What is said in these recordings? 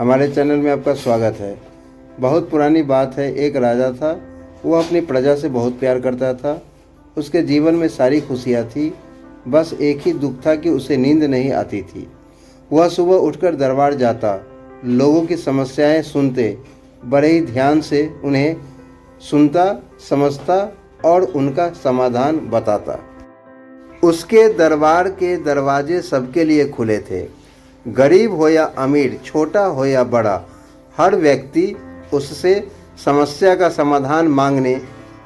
हमारे चैनल में आपका स्वागत है। बहुत पुरानी बात है, एक राजा था। वो अपनी प्रजा से बहुत प्यार करता था। उसके जीवन में सारी खुशियाँ थी। बस एक ही दुख था कि उसे नींद नहीं आती थी। वह सुबह उठकर दरबार जाता, लोगों की समस्याएं सुनते, बड़े ही ध्यान से उन्हें सुनता, समझता और उनका समाधान बताता। उसके दरबार के दरवाजे सबके लिए खुले थे। गरीब हो या अमीर, छोटा हो या बड़ा, हर व्यक्ति उससे समस्या का समाधान मांगने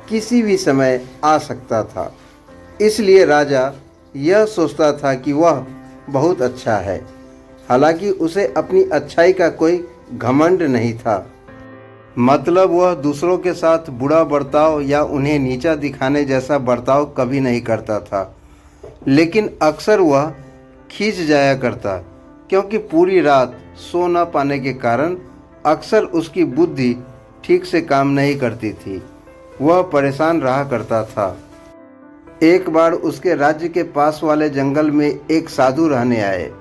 किसी भी समय आ सकता था। इसलिए राजा यह सोचता था कि वह बहुत अच्छा है। हालांकि उसे अपनी अच्छाई का कोई घमंड नहीं था। मतलब वह दूसरों के साथ बुरा बर्ताव या उन्हें नीचा दिखाने जैसा बर्ताव कभी नहीं करता था। लेकिन अक्सर वह खींच जाया करता, क्योंकि पूरी रात सो न पाने के कारण अक्सर उसकी बुद्धि ठीक से काम नहीं करती थी। वह परेशान रहा करता था। एक बार उसके राज्य के पास वाले जंगल में एक साधु रहने आए।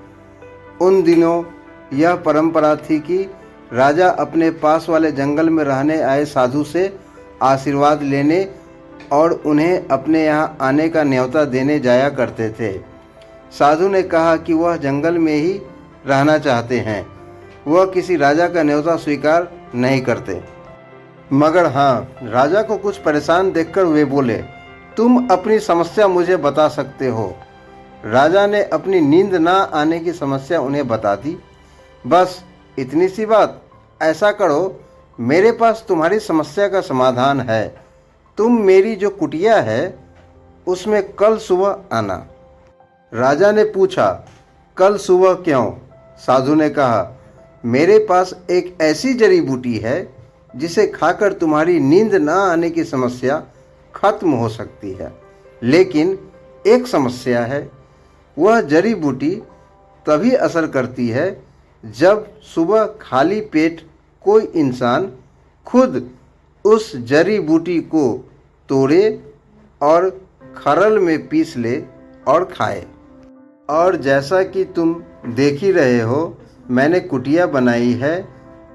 उन दिनों यह परंपरा थी कि राजा अपने पास वाले जंगल में रहने आए साधु से आशीर्वाद लेने और उन्हें अपने यहाँ आने का न्योता देने जाया करते थे। साधु ने कहा कि वह जंगल में ही रहना चाहते हैं। वह किसी राजा का न्योता स्वीकार नहीं करते। मगर हाँ, राजा को कुछ परेशान देखकर वे बोले, तुम अपनी समस्या मुझे बता सकते हो। राजा ने अपनी नींद ना आने की समस्या उन्हें बता दी। बस इतनी सी बात, ऐसा करो, मेरे पास तुम्हारी समस्या का समाधान है। तुम मेरी जो कुटिया है उसमें कल सुबह आना। राजा ने पूछा, कल सुबह क्यों? साधु ने कहा, मेरे पास एक ऐसी जड़ी बूटी है जिसे खाकर तुम्हारी नींद ना आने की समस्या खत्म हो सकती है। लेकिन एक समस्या है, वह जड़ी बूटी तभी असर करती है जब सुबह खाली पेट कोई इंसान खुद उस जड़ी बूटी को तोड़े और खरल में पीस ले और खाए। और जैसा कि तुम देख ही रहे हो, मैंने कुटिया बनाई है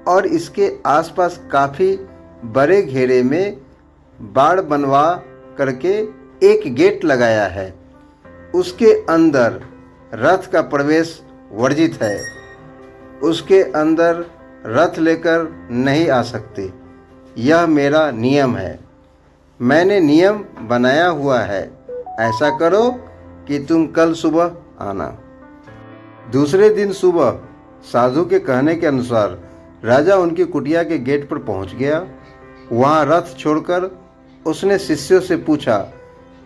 और इसके आसपास काफ़ी बड़े घेरे में बाड़ बनवा करके एक गेट लगाया है। उसके अंदर रथ का प्रवेश वर्जित है। उसके अंदर रथ लेकर नहीं आ सकते। यह मेरा नियम है। मैंने नियम बनाया हुआ है। ऐसा करो कि तुम कल सुबह आना। दूसरे दिन सुबह साधु के कहने के अनुसार राजा उनकी कुटिया के गेट पर पहुंच गया। वहां रथ छोड़कर उसने शिष्यों से पूछा,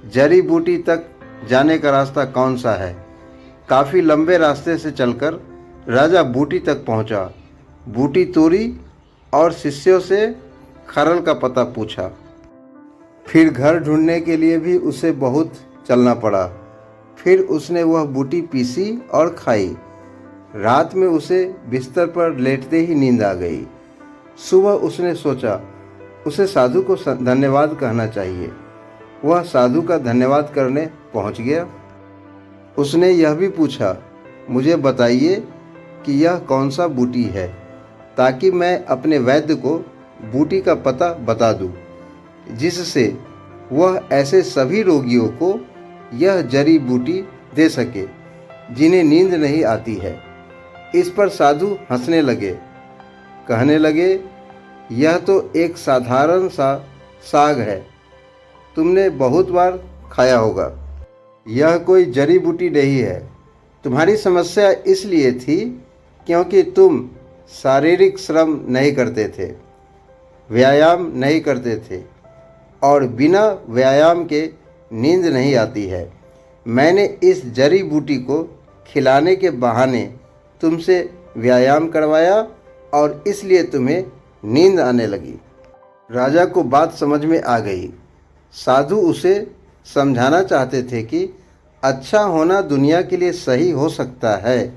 जड़ी बूटी तक जाने का रास्ता कौन सा है? काफ़ी लंबे रास्ते से चलकर राजा बूटी तक पहुंचा। बूटी तोड़ी और शिष्यों से खरल का पता पूछा। फिर घर ढूंढने के लिए भी उसे बहुत चलना पड़ा। फिर उसने वह बूटी पीसी और खाई। रात में उसे बिस्तर पर लेटते ही नींद आ गई। सुबह उसने सोचा, उसे साधु को धन्यवाद कहना चाहिए। वह साधु का धन्यवाद करने पहुंच गया। उसने यह भी पूछा, मुझे बताइए कि यह कौन सा बूटी है, ताकि मैं अपने वैद्य को बूटी का पता बता दूं, जिससे वह ऐसे सभी रोगियों को यह जड़ी बूटी दे सके जिन्हें नींद नहीं आती है। इस पर साधु हंसने लगे, कहने लगे, यह तो एक साधारण सा साग है, तुमने बहुत बार खाया होगा। यह कोई जड़ी बूटी नहीं है। तुम्हारी समस्या इसलिए थी क्योंकि तुम शारीरिक श्रम नहीं करते थे, व्यायाम नहीं करते थे और बिना व्यायाम के नींद नहीं आती है। मैंने इस जड़ी बूटी को खिलाने के बहाने तुमसे व्यायाम करवाया और इसलिए तुम्हें नींद आने लगी। राजा को बात समझ में आ गई। साधु उसे समझाना चाहते थे कि अच्छा होना दुनिया के लिए सही हो सकता है,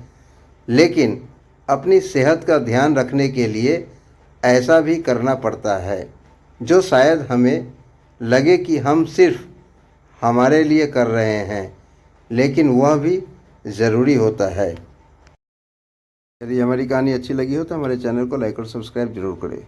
लेकिन अपनी सेहत का ध्यान रखने के लिए ऐसा भी करना पड़ता है जो शायद हमें लगे कि हम सिर्फ हमारे लिए कर रहे हैं, लेकिन वह भी ज़रूरी होता है। यदि हमारी कहानी अच्छी लगी हो तो हमारे चैनल को लाइक और सब्सक्राइब जरूर करें।